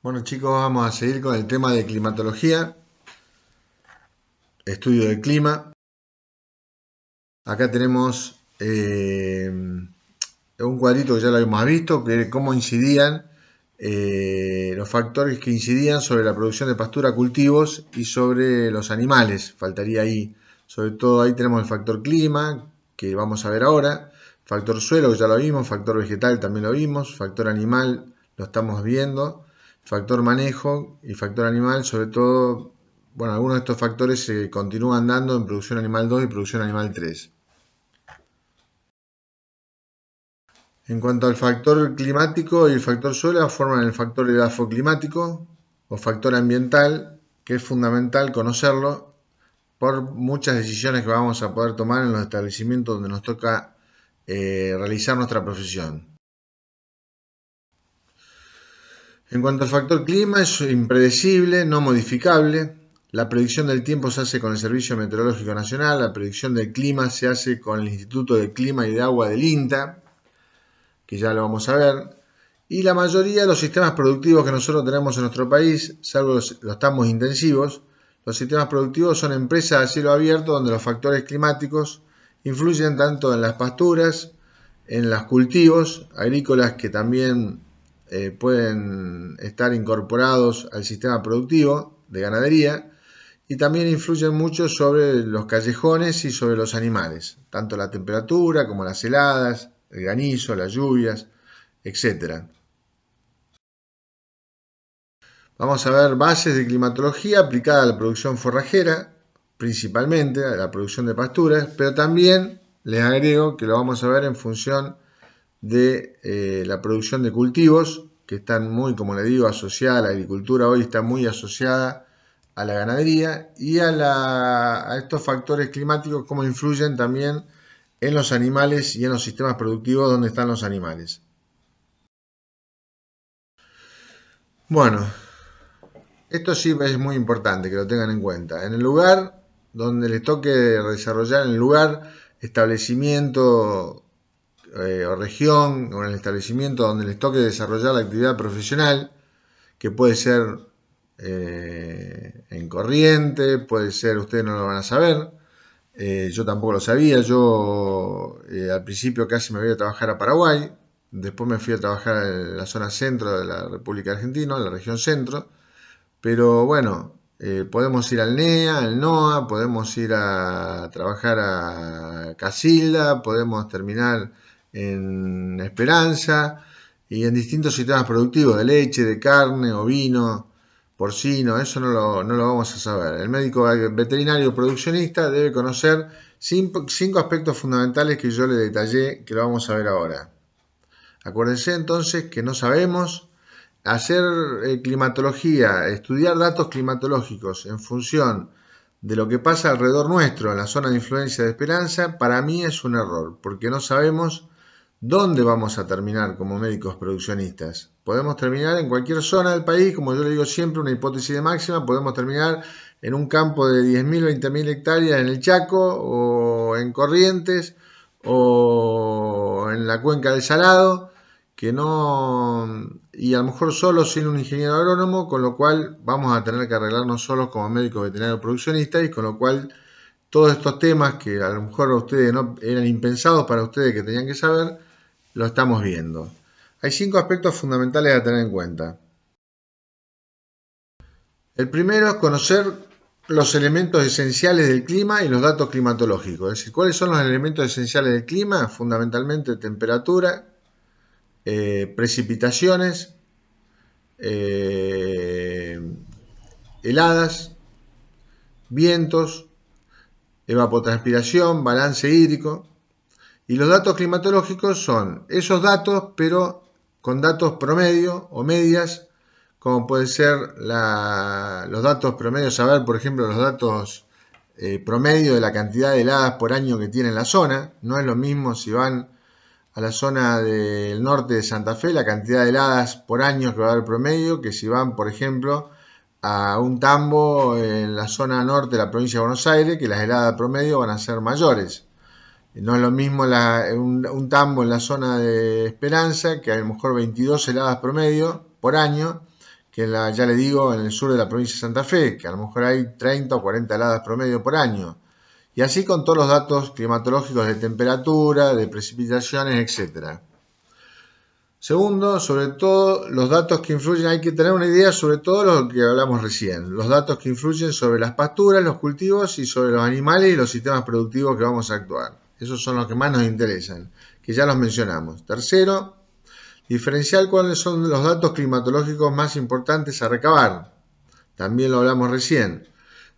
Bueno chicos, vamos a seguir con el tema de climatología, estudio del clima. Acá tenemos un cuadrito que ya lo habíamos visto, que cómo incidían los factores que incidían sobre la producción de pastura, cultivos y sobre los animales. Faltaría ahí, sobre todo ahí tenemos el factor clima, que vamos a ver ahora, factor suelo, que ya lo vimos, factor vegetal también lo vimos, factor animal lo estamos viendo, factor manejo y factor animal, sobre todo, bueno, algunos de estos factores se continúan dando en producción animal 2 y producción animal 3. En cuanto al factor climático y el factor suelo, forman el factor edafoclimático o factor ambiental, que es fundamental conocerlo por muchas decisiones que vamos a poder tomar en los establecimientos donde nos toca realizar nuestra profesión. En cuanto al factor clima, es impredecible, no modificable. La predicción del tiempo se hace con el Servicio Meteorológico Nacional, la predicción del clima se hace con el Instituto de Clima y de Agua del INTA, que ya lo vamos a ver. Y la mayoría de los sistemas productivos que nosotros tenemos en nuestro país, salvo los estamos intensivos, los sistemas productivos son empresas a cielo abierto donde los factores climáticos influyen tanto en las pasturas, en los cultivos agrícolas que también pueden estar incorporados al sistema productivo de ganadería, y también influyen mucho sobre los callejones y sobre los animales, tanto la temperatura como las heladas, el granizo, las lluvias, etc. Vamos a ver bases de climatología aplicada a la producción forrajera, principalmente a la producción de pasturas, pero también les agrego que lo vamos a ver en función de la producción de cultivos, que están muy, como le digo, asociada a la agricultura, hoy está muy asociada a la ganadería y a estos factores climáticos, cómo influyen también en los animales y en los sistemas productivos donde están los animales. Bueno, esto sí es muy importante que lo tengan en cuenta. En el lugar donde les toque desarrollar, en el lugar, establecimiento o región, o en el establecimiento donde les toque desarrollar la actividad profesional, que puede ser en Corriente, puede ser, ustedes no lo van a saber, yo tampoco lo sabía, yo al principio casi me voy a trabajar a Paraguay, después me fui a trabajar en la zona centro de la República Argentina, en la región centro, pero bueno, podemos ir al NEA, al NOA, podemos ir a trabajar a Casilda, podemos terminar en Esperanza y en distintos sistemas productivos de leche, de carne, ovino, porcino, eso no lo vamos a saber. El médico veterinario produccionista debe conocer cinco aspectos fundamentales que yo le detallé, que lo vamos a ver ahora. Acuérdense entonces que no sabemos. Hacer climatología, estudiar datos climatológicos en función de lo que pasa alrededor nuestro en la zona de influencia de Esperanza, para mí es un error, porque no sabemos dónde vamos a terminar como médicos produccionistas. Podemos terminar en cualquier zona del país, como yo le digo siempre, una hipótesis de máxima, podemos terminar en un campo de 10.000, 20.000 hectáreas en el Chaco, o en Corrientes, o en la cuenca del Salado, que no, y a lo mejor solo sin un ingeniero agrónomo, con lo cual vamos a tener que arreglarnos solos como médicos veterinarios produccionistas, y con lo cual todos estos temas que a lo mejor a ustedes no eran impensados para ustedes que tenían que saber, lo estamos viendo. Hay 5 aspectos fundamentales a tener en cuenta. El primero es conocer los elementos esenciales del clima y los datos climatológicos. Es decir, ¿cuáles son los elementos esenciales del clima? Fundamentalmente temperatura, precipitaciones, eh, heladas, vientos, evapotranspiración, balance hídrico. Y los datos climatológicos son esos datos, pero con datos promedio o medias, como puede ser los datos promedio, saber, por ejemplo, los datos promedio de la cantidad de heladas por año que tiene la zona. No es lo mismo si van a la zona del norte de Santa Fe, la cantidad de heladas por año que va a haber promedio, que si van, por ejemplo, a un tambo en la zona norte de la provincia de Buenos Aires, que las heladas promedio van a ser mayores. No es lo mismo un tambo en la zona de Esperanza, que a lo mejor 22 heladas promedio por año, que ya le digo, en el sur de la provincia de Santa Fe, que a lo mejor hay 30 o 40 heladas promedio por año. Y así con todos los datos climatológicos de temperatura, de precipitaciones, etc. Segundo, sobre todo los datos que influyen, hay que tener una idea sobre todo lo que hablamos recién, los datos que influyen sobre las pasturas, los cultivos y sobre los animales y los sistemas productivos que vamos a actuar. Esos son los que más nos interesan, que ya los mencionamos. Tercero, diferenciar cuáles son los datos climatológicos más importantes a recabar. También lo hablamos recién.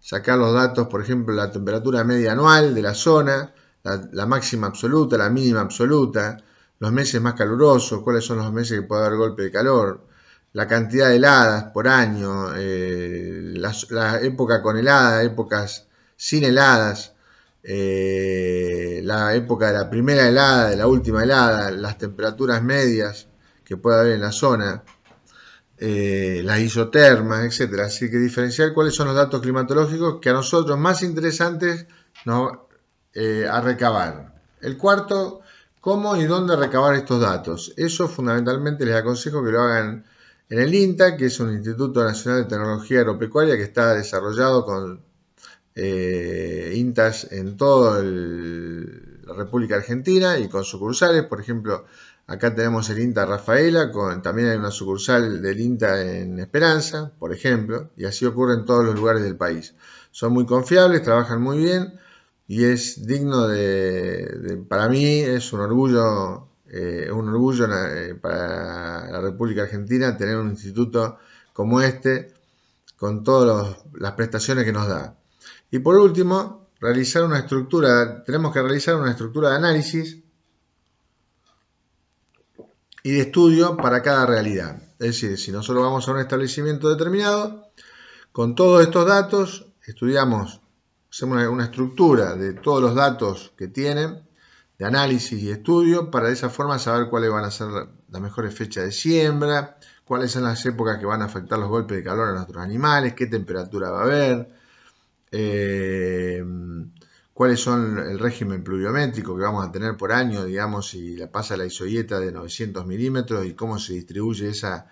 Sacar los datos, por ejemplo, la temperatura media anual de la zona, la máxima absoluta, la mínima absoluta, los meses más calurosos, cuáles son los meses que puede haber golpe de calor, la cantidad de heladas por año, la época con helada, épocas sin heladas, la época de la primera helada, de la última helada, las temperaturas medias que puede haber en la zona, las isotermas, etcétera. Así que diferenciar cuáles son los datos climatológicos que a nosotros más interesantes a recabar. El cuarto, cómo y dónde recabar estos datos. Eso fundamentalmente les aconsejo que lo hagan en el INTA, que es un Instituto Nacional de Tecnología Agropecuaria que está desarrollado con INTAs en toda la República Argentina y con sucursales. Por ejemplo, acá tenemos el INTA Rafaela, también hay una sucursal del INTA en Esperanza, por ejemplo, y así ocurre en todos los lugares del país. Son muy confiables, trabajan muy bien y es digno para mí es un orgullo para la República Argentina tener un instituto como este con todas las prestaciones que nos da. Y por último, tenemos que realizar una estructura de análisis y de estudio para cada realidad. Es decir, si nosotros vamos a un establecimiento determinado, con todos estos datos, hacemos una estructura de todos los datos que tienen, de análisis y estudio, para de esa forma saber cuáles van a ser las mejores fechas de siembra, cuáles son las épocas que van a afectar los golpes de calor a nuestros animales, qué temperatura va a haber, cuáles son el régimen pluviométrico que vamos a tener por año, digamos, si pasa la isohieta de 900 milímetros y cómo se distribuye esa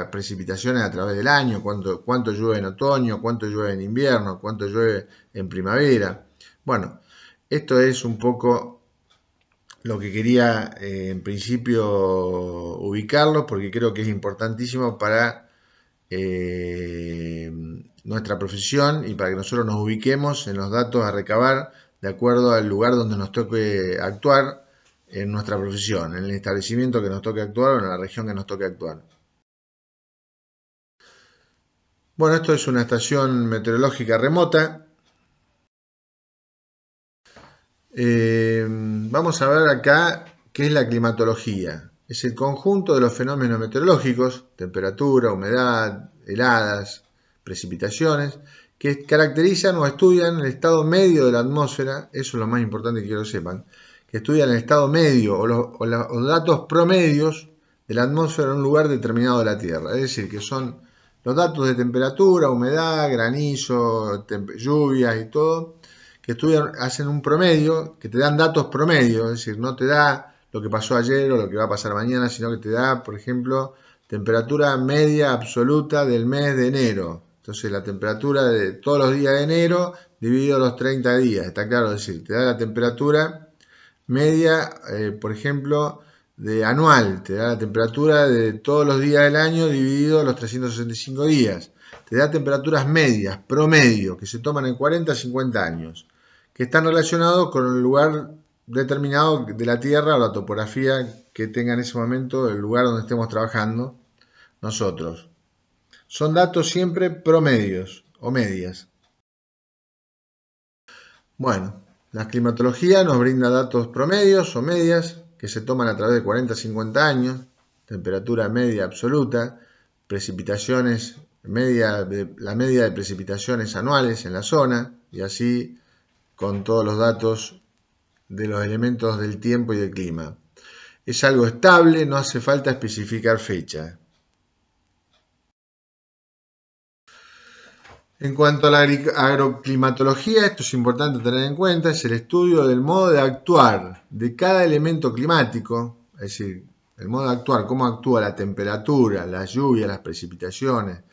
precipitaciones a través del año, cuánto llueve en otoño, cuánto llueve en invierno, cuánto llueve en primavera. Bueno, esto es un poco lo que quería en principio ubicarlo, porque creo que es importantísimo para nuestra profesión y para que nosotros nos ubiquemos en los datos a recabar de acuerdo al lugar donde nos toque actuar en nuestra profesión, en el establecimiento que nos toque actuar o en la región que nos toque actuar. Bueno, esto es una estación meteorológica remota. Vamos a ver acá qué es la climatología. Es el conjunto de los fenómenos meteorológicos, temperatura, humedad, heladas, precipitaciones, que caracterizan o estudian el estado medio de la atmósfera. Eso es lo más importante que quiero que sepan, que estudian el estado medio o los datos promedios de la atmósfera en un lugar determinado de la Tierra. Es decir, que son los datos de temperatura, humedad, granizo, lluvias y todo, que hacen un promedio, que te dan datos promedio, es decir, no te da lo que pasó ayer o lo que va a pasar mañana, sino que te da, por ejemplo, temperatura media absoluta del mes de enero. Entonces la temperatura de todos los días de enero dividido los 30 días, está claro, es decir, te da la temperatura media, por ejemplo, de anual, te da la temperatura de todos los días del año dividido los 365 días. Te da temperaturas medias, promedio, que se toman en 40 a 50 años, que están relacionados con el lugar determinado de la Tierra o la topografía que tenga en ese momento el lugar donde estemos trabajando nosotros. Son datos siempre promedios o medias. Bueno, la climatología nos brinda datos promedios o medias que se toman a través de 40 a 50 años, temperatura media absoluta, precipitaciones, la media de precipitaciones anuales en la zona, y así con todos los datos de los elementos del tiempo y del clima. Es algo estable, no hace falta especificar fecha. En cuanto a la agroclimatología, esto es importante tener en cuenta, es el estudio del modo de actuar de cada elemento climático, es decir, El modo de actuar, cómo actúa la temperatura, la lluvia, las precipitaciones,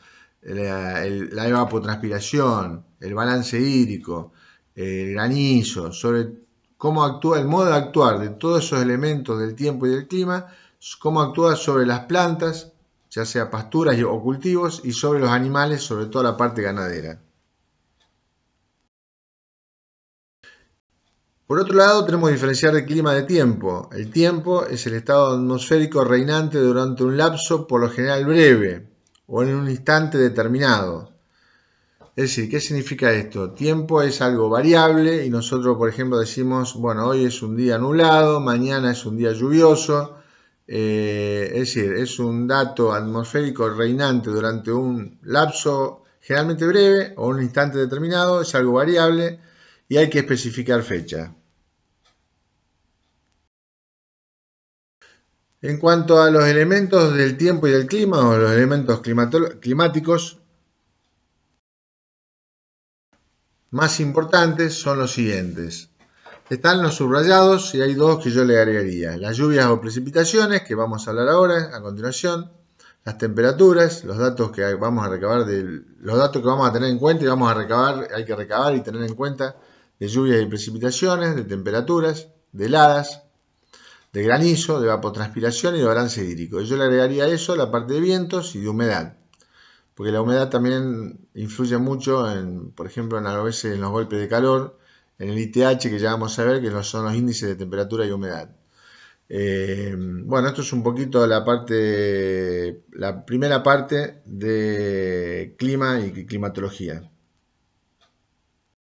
la evapotranspiración, el balance hídrico, el granizo, sobre cómo actúa el modo de actuar de todos esos elementos del tiempo y del clima, cómo actúa sobre las plantas, ya sea pasturas o cultivos, y sobre los animales, sobre toda la parte ganadera. Por otro lado, tenemos que diferenciar el clima de tiempo. El tiempo es el estado atmosférico reinante durante un lapso por lo general breve o en un instante determinado. Es decir, ¿qué significa esto? Tiempo es algo variable y nosotros, por ejemplo, decimos, bueno, hoy es un día nublado, mañana es un día lluvioso. Es decir, es un dato atmosférico reinante durante un lapso generalmente breve o un instante determinado, es algo variable y hay que especificar fecha. En cuanto a los elementos del tiempo y del clima, o los elementos climáticos más importantes son los siguientes. Están los subrayados y hay dos que yo le agregaría. Las lluvias o precipitaciones, que vamos a hablar ahora, a continuación. Las temperaturas, los datos que vamos a recabar, los datos que vamos a tener en cuenta y vamos a recabar, hay que recabar y tener en cuenta de lluvias y precipitaciones, de temperaturas, de heladas, de granizo, de evapotranspiración y de balance hídrico. Yo le agregaría a eso la parte de vientos y de humedad, porque la humedad también influye mucho, por ejemplo, a veces en los golpes de calor, en el ITH que ya vamos a ver, que son los índices de temperatura y humedad. Bueno, esto es un poquito la primera parte de clima y climatología.